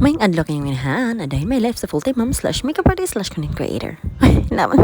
May adlaw kayong minahan, aday my life sa full-time mom slash makeup artist slash content creator. Ay, naman.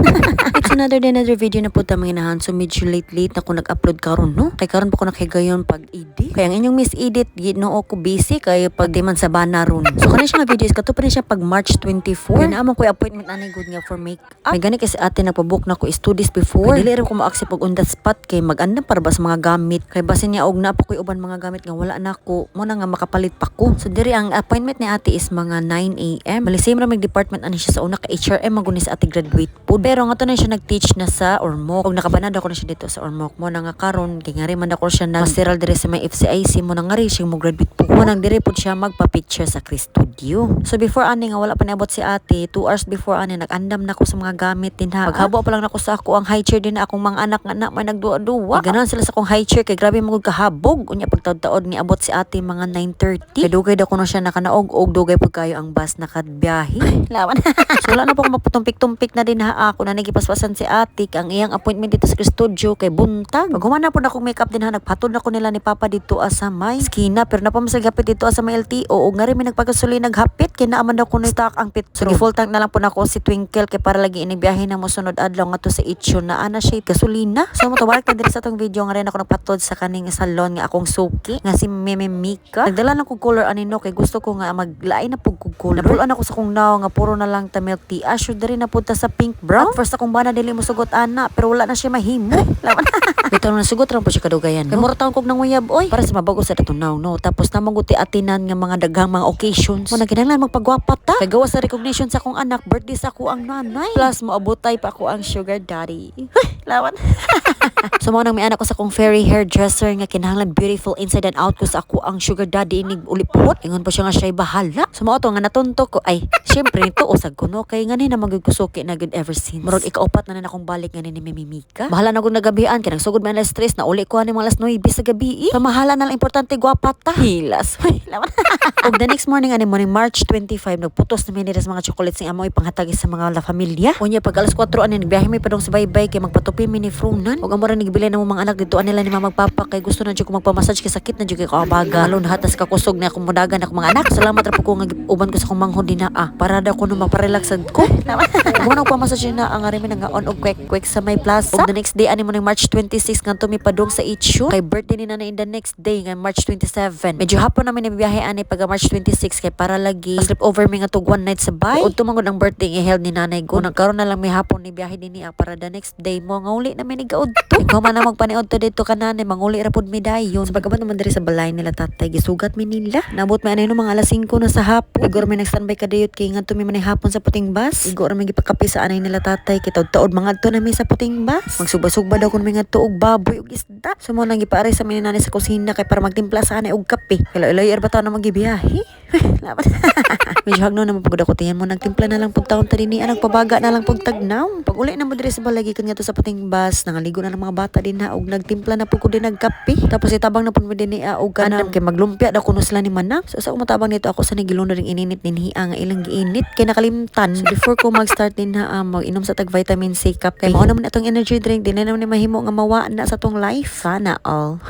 It's another video na po ta mga inahan. So medyo late na ko nag-upload karon no? Kay karon pa ko nakigayon pag-edit. Kaya ang inyong miss edit, ginoo ko busy kay pag di man sa bana ron. So kani siya nga videos, kato pa rin siya pag March 24. Kaya naamang ko appointment ani good nga for makeup. May gani kasi ate nagpabook na ko is 2 days before. Kaya dili rin ko ma-accept og on that spot kay mag-andam para ba sa mga gamit. Kay basin niya og na pa ko uban mga gamit nga wala na ko. Mo na nga makapalit pa ko. So diri ang appointment ni ate is mga 9 AM. Malisim ra mig department ani siya sa una ka HRM magunis ate graduate po. Pero nga to na siya nag-teach na sa Ormoc. Og nakabanad ako na siya dito sa Ormoc. Mo na nga karon kay nga rin man ako siya nag-masteral dire sa may FCIC mo na nga rin siya mo graduate po. Mo nang dire po siya magpa-picture sa Chris Studio. So before ani nga wala pa niabot si ate, 2 hours before ani nag-andam na ko sa mga gamit din ha. Paghabo pa lang nako sa ako ang high chair din na akong mga anak nga na may nagduwa-duwa. Ganahan sila sa akong high chair kay grabe mo kahabog. Unya pagtaod-taod ni abot si ate mga 9:30. Kay dugay daw kuno siya nakanaog-og dugay pag kayo ang bus nakabiyahe. Lawan. So wala na po akong maputumpik-tumpik na din ha ako na nagipaspasan si ate ang iyang appointment dito sa Chris Studio kay buntag. Pag humana po na akong makeup din ha, nagpatod na ko nila ni Papa dito sa may skina pero napamasagapit dito sa may LTO o nga rin may nagpagkasuli naghapit kay naaman daw ko na stock ang pit. So full tank na lang po na ako si Twinkle kay para lagi inibiyahe na mo sunod adlaw nga to sa Itcho na ana siya gasolina. So mo tawag ka diri sa tong video nga rin ako nagpatod sa kaning salon nga akong suki nga si Meme Mika. Nagdala lang ko color anino kay gusto ko nga maglain na pug color. Napulan ako sa kong naw nga puro na lang ta milk tea. Asyo diri na punta sa pink brown. At first akong bana dili mo sugot ana pero wala na siya mahimo. Lawan. Bitaw na sugot ra po siya kadugayan. Kay mura taon kog nang uyab oy para sa mabago sa datunaw no. Tapos na maguti atinan nga mga daghang mga occasions. Mo na kinahanglan magpagwapa ta. Kay gawa sa recognition sa akong anak, birthday sa ako ang nanay. Plus moabotay pa ako ang sugar daddy. Lawan. So mo nang may anak ko sa akong fairy hairdresser nga kinahanglan beautiful inside and out ko sa ako ang sugar daddy inig ulipot. Ingon pa siya nga siya'y bahala. So mo to nga natunto ko ay syempre ito usag ko no kay ngani na magkusuki na good ever since. Murag ikaupat na akong balik ngani ni Mimika. Bahala na gud nagabian kay nagsugod man na stress na uli ko ani mga alas 9 sa gabi. So mahala na lang importante gwapa ta. Hilas. Lawan. Og the next morning ani morning March 25 nagputos na minira sa mga chocolates ng amoy panghatagi sa mga la familia. Unya pag alas 4 ani nagbiyahe mi padong sa baybay kay magpatupi mi ni Frunan. Og amora nigibili na mo mga anak dito anila ni mama magpapa kay gusto na jud ko magpa-massage kay sakit na jud kay ko abaga. Alon hatas ka kusog na akong mudagan ako mga anak. Salamat ra po ko nga uban ko sa akong manghod din na para daw ko no maparelax ko. Mo nang pa-massage na ang ari mi nga on og quick sa may plaza. Og the next day ani mo ni March 26 nganto mi padong sa Itcho. Kay birthday ni nanay in the next day nga March 27. Medyo hapon namin nabibiyahe ani pag March 26 kay para lagi sleep over mi nga tug one night sa bay. Og tumangod ang birthday i-held ni nanay ko. Nagkaroon na lang may hapon ni biyahe din niya para the next day mo nga uli na mi nigaud to. Ikaw man na magpaniod to dito kanane manguli ra pud mi dayon. Sa pagkaban naman diri sa balay nila tatay gisugat mi nila. Nabot mi anay no mga alas 5 na sa hapon. Igor mi nag-standby kadayot kay ngadto mi manay hapon sa puting bus. Igor mi gipakapi sa anay nila tatay kay taud-taud mga adto na mi sa puting bus. Magsugba-sugba daw kun mi ngadto og baboy og isda. So mo nang gipaari sa mi nanay sa kusina kay para magtimpla sa anay og kape. Kay ba taon na magibiyahe? Laban. Medyo hagno na mapagod ako tingin mo nagtimpla na lang pug taon tani ni anang pabaga na lang pug tagnaw. Pag uli na mo diri sa balay gikan ngadto sa puting bus nangaligo na ng mga bata din na og nagtimpla na pug ko din nagkape. Tapos itabang na pud mi din ni og kanang kay maglumpia daw kuno sila ni manang. So sa umatabang nito ako sa nigilon ring ininit ni nga ilang giinit kay nakalimtan. So before ko mag-start din na mag-inom sa tag vitamin C cup kay mao naman atong energy drink din na naman ni mahimo nga mawa na sa tong life. Sana all.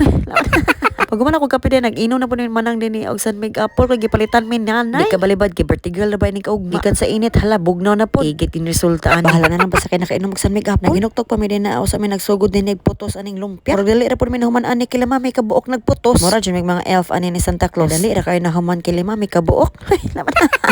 Pag man ako kape din nag-inom na po ni manang din ni og San Mig Apple kay gipalitan mi nanay. Di ka balibad kay vertigal na ba ni kaugma. Gikan sa init hala bugnaw na po. Igit kin resultaan. Bahala na lang basta kay nakainom og San Mig Apple. Naginuktok pa mi din na sa mi nagsugod din nagputos aning lumpia. Pero dili ra pud mi nahuman ani kay mami kabuok nagputos. Mura jud mga elf ani ni Santa Claus. Dali ra kay nahuman kay mami kabuok.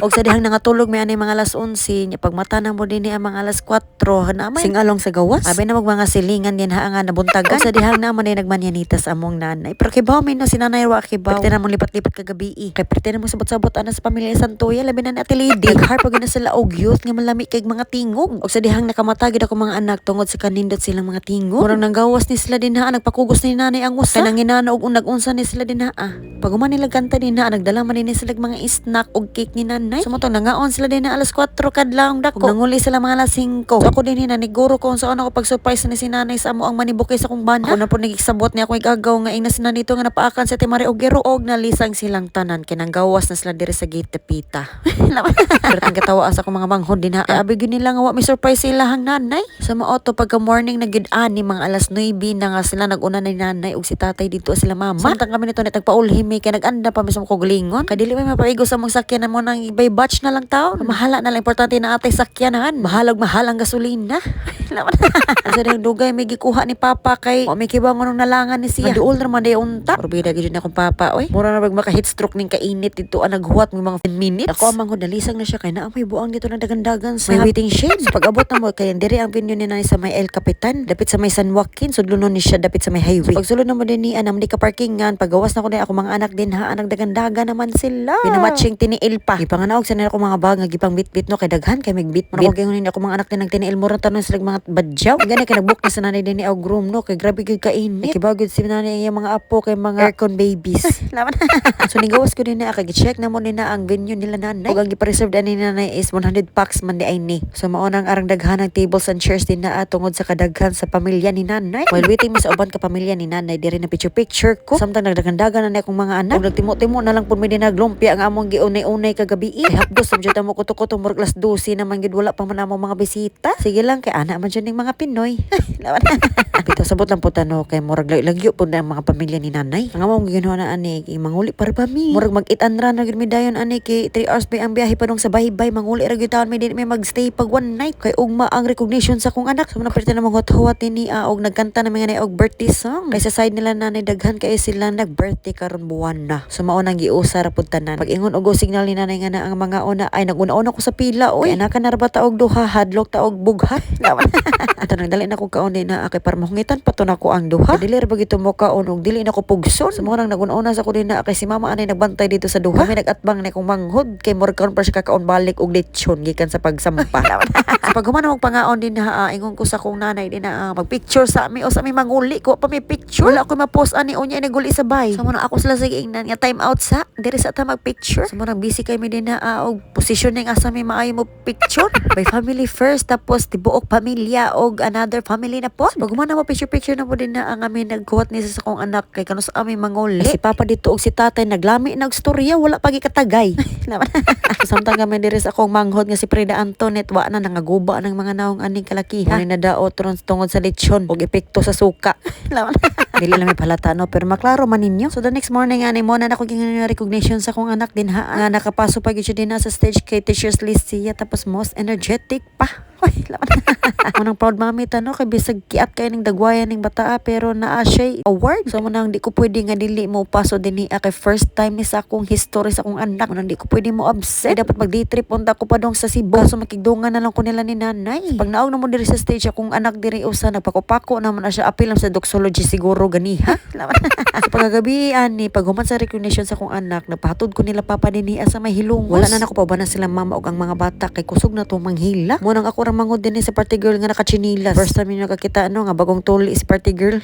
Og sa dihang nangatulog mi ani mga alas 11 nya pagmata na mo din ni mga alas 4 na may singalong sa gawas. Abi na mag mga silingan din ha nga nabuntagan. Og sa dihang naman ay nagmanyanitas among nanay. Pero kay mi no sinanay wa kibaw. Pwede na mo lipat-lipat kagabi. Kay pwede na mo sabot-sabot ana sa pamilya Santoya labi na ni Ate Lady. Nagharp pag na sila og youth nga malami kay mga tingog. Og sa dihang nakamatagid ako mga anak tungod sa kanindot silang mga tingog. Murang nanggawas ni sila din ha nagpakugos ni nanay ang usa. Kay nanginana og nag-unsa ni sila din ha. Pag human nila kanta din ha nagdala man ni sila mga snack og cake ni nanay. Sumutong nangaon sila din na alas 4 kadlawng dako. Og nanguli sila mga alas 5. So ako din naniguro ko saan ako pag surprise ni si nanay sa amo ang manibukay sa kong bana. Ako na po nagisabot ni ako igagaw nga ina si nanito nga napaakan sa Timari og gero og nalisang silang tanan kay nanggawas na sila diri sa gate Tepita. Pero katawa asa ko mga manghod din ha. Abi gyud nila nga wa may surprise sila hang nanay. Sa maoto pagka morning na gyud ani mga alas 9 na nga sila naguna ni nanay ug si tatay dito sila mama. Samtang kami nito ni tagpaulhimi kay naganda pa mismo ko gulingon. Kay dili may mapaigo sa mong sakyan mo nang ibay batch na lang taon. Mahala na lang importante na atay sakyanahan. Mahalang gasolina. Sa ding dugay may gikuha ni papa kay wa may kibangon ng nalangan ni siya. Duol naman day unta. Orbida gyud na akong papa oy. Mura na maka heat stroke ning kainit dito naghuwat ng mga 10 minutes. Ako amang dalisang na siya kay naa may buang dito na dagandagan sa may waiting shed. So, pag abot na mo kay diri ang venue ni nanay sa may El Capitan, dapit sa may San Joaquin, sudlunon ni siya dapit sa may highway. So, pag sulod na mo din ni anam di ka parkingan, pagawas na ko na ako mga anak din ha, anang dagandagan naman sila. Pinamatching tiniil pa. Gipanganaog sa nila ko mga bag nga gipang bitbit no kay daghan kay magbit mo. Ako gyud ako mga anak din nagtiniil mo ron tanon sila mga badyaw. Gani kay nagbook na sa nanay din ni og room no kay grabe gyud kainit. Kibagod si nanay yung mga apo kay mga aircon babies. So nigawas ko din na kay check na mo ni na ang venue nila nanay. Ug ang gipa-reserve ani nanay is 100 packs man di ay ni. So maunang arang daghan ng tables and chairs din na tungod sa kadaghan sa pamilya ni nanay. While waiting mi sa uban ka pamilya ni nanay diri na picture ko. Samtang nagdagandagan na akong mga anak. Ug nagtimo-timo na lang pud mi din naglumpia ang among giunay-unay kagabi. Hapdos sa jud mo kuto-kuto murag las 12 naman gid wala pa man among mga bisita. Sige lang kay ana man jud ning mga Pinoy. Pito sabot lang pud no kay murag lagyo pud ang mga pamilya ni nanay. Ang among ginawa na ani manguli para ba mi. Murag mag-it-and run na gid mi dayon ani kay 3 hours pa ang biyahe pa dong sa bahay-bay manguli ra gyud taon mi din may magstay pag one night kay ugma ang recognition sa akong anak. So na perti na maghuwat ni og nagkanta na mga og birthday song. Kay sa side nila nanay daghan kay sila nag-birthday karon buwan na. So mao nang giusa ra pud tanan. Pag ingon og signal ni nanay nga na ang mga una ay naguna-una ko sa pila oy. Kay naka na ra ba ta og duha hadlok ta og bughat. Ato nang dali na ko kaon din na kay para mahungitan pa to nako ang duha. Dili ra ba gito mo kaon og dili na ko pugson. So mao nang naguna-una sa ko din na kay si mama anay nagbantay dito sa duha. Kami nagatbang na kong manghod kay murag karon pa siya kakaon balik og lechon gikan sa pagsampa. So pag humana og pangaon din na ingon ko sa kong nanay din na magpicture sa mi o sa mi manguli ko pa mi picture. Wala ko ma-post ani unya ni guli sabay. So muna ako sila sige ingnan nga time out sa diri sa ta magpicture. So muna busy kay mi din na og positioning asa mi maayo mo picture. By family first tapos tibuok pamilya og another family na po. So pag humana mo picture na po din na ang amin nagkuwat ni sa kong anak kay kanus ami manguli. Si papa dito og si tatay naglami nagstorya wala pagi katagay. Samtang kami diri sa akong manghod nga si Frida Antoinette wa na nangaguba ng mga naong aning kalakihan. Ni nadaot ron tungod sa lechon og epekto sa suka. Dili lang may palata no pero maklaro man ninyo. So the next morning ani mo na ako gingan recognition sa akong anak din ha. Nga nakapaso pa gyud siya din na sa stage kay teachers list siya tapos most energetic pa. Hoy, laman. Manang proud mami ta no kay bisag kiat kay ning dagwayan ning bata pero naa siya award. So manang di ko pwede nga dili mo paso dinhi kay first time ni sa akong history sa akong anak. Manang di ko pwede mo absent. Dapat mag day trip unta ko pa dong sa Cebu. So makigdungan na lang ko nila ni nanay. Pag naog na mo diri sa stage akong anak diri usa nagpakopako naman na siya apil sa doxology siguro ganiha. So pagagabi ani pag human sa recognition sa akong anak napahatod ko nila papa dinhi sa may hilongos. Wala na nako pa ba na sila mama og ang mga bata kay kusog na to manghila. Mo nang ako ra mangod dinhi sa party girl nga nakachinilas. First time niyo nakakita nga bagong tuli is party girl.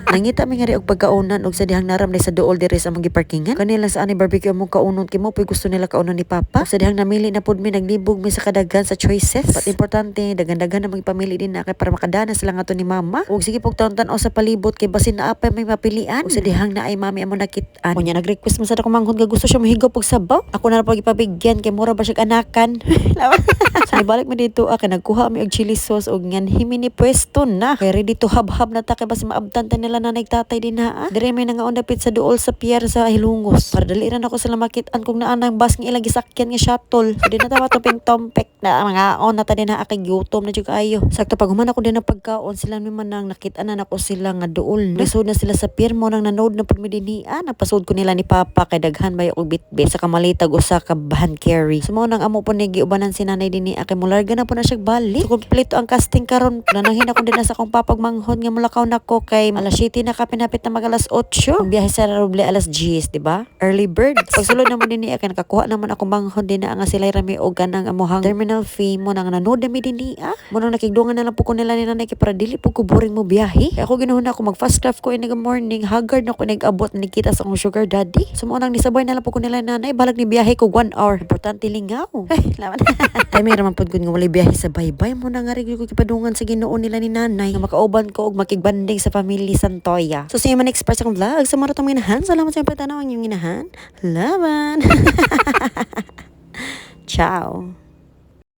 Nangita mi nga ri og pagkaunan og sa dihang naram sa duol diri sa mga parkingan. Kanila sa ani barbecue mo kaunon kimo pay gusto nila kaunon ni papa. Og sa dihang namili na pud mi naglibog mi sa kadaghan sa choices. But importante dagan-dagan na magpamili din na kay para makadana sila nga to ni mama. Og sige pog taon-tan sa palibot kay basin na apay may mapilian. Og sa dihang na ay mami amo nakit-an. Unya nag-request man sa akong manghod nga gusto siya mahigop og sabaw. Ako na pag ipabigyan kay mura ba siya anakan. So ibalik mi dito kay nagkuha mi og chili sauce og ngan himini pwesto na. Kay ready to hab-hab na ta kay basi maabtan ta nila na nagtatay din na dire may nga undapit sa duol sa pier sa Hilongos para dali ra nako sila makit-an kung naa nang bus nga ilang gisakyan nga shuttle. So di na ta matuping tompek na mga on na ta din na kay gutom na jud ayo. Sakto pag human ako din ng pagkaon sila naman nang nakit-an na nako sila nga duol na. Nasud na sila sa pier mo nang nanood na pud mi dinhi napasud ko nila ni papa kay daghan bay og bitbit sa kamalitag usa ka van carry. So mo nang amo po ni giubanan si nanay dinhi kay mularga na po na siya balik. So kompleto ang casting karon. Nananghin ako din na sa akong papag manghod nga mulakaw nako kay alas 7 na kapinapit na mag alas 8. Ang biyahe sa Roble alas 10, di ba? Early bird. Pagsulod naman din niya kay nakakuha naman ako manghod din na nga sila rami og ganang amuhang terminal fee mo nang nanood mi din niya. Mo nang nakigdungan na lang po ko nila ni nanay kay para dili po ko boring mo biyahe. Kaya ako ginuhuna ako mag fast craft ko in the morning. Haggard na ko nag-abot na nikita sa akong sugar daddy. So mo nang nisabay na lang po ko nila ni nanay balag ni biyahe ko 1 hour. Importante lingaw. Ay, laman. Ay may raman pud gud nga wala biyahe sa baybay mo nang nga ko kipadungan sa Ginoo nila ni nanay nga makauban ko og makigbanding sa family Santoya. So see you next part sa akong vlog. Sa mga itong minahan. Salamat sa yung patanaw ang yung minahan. Laban! Ciao!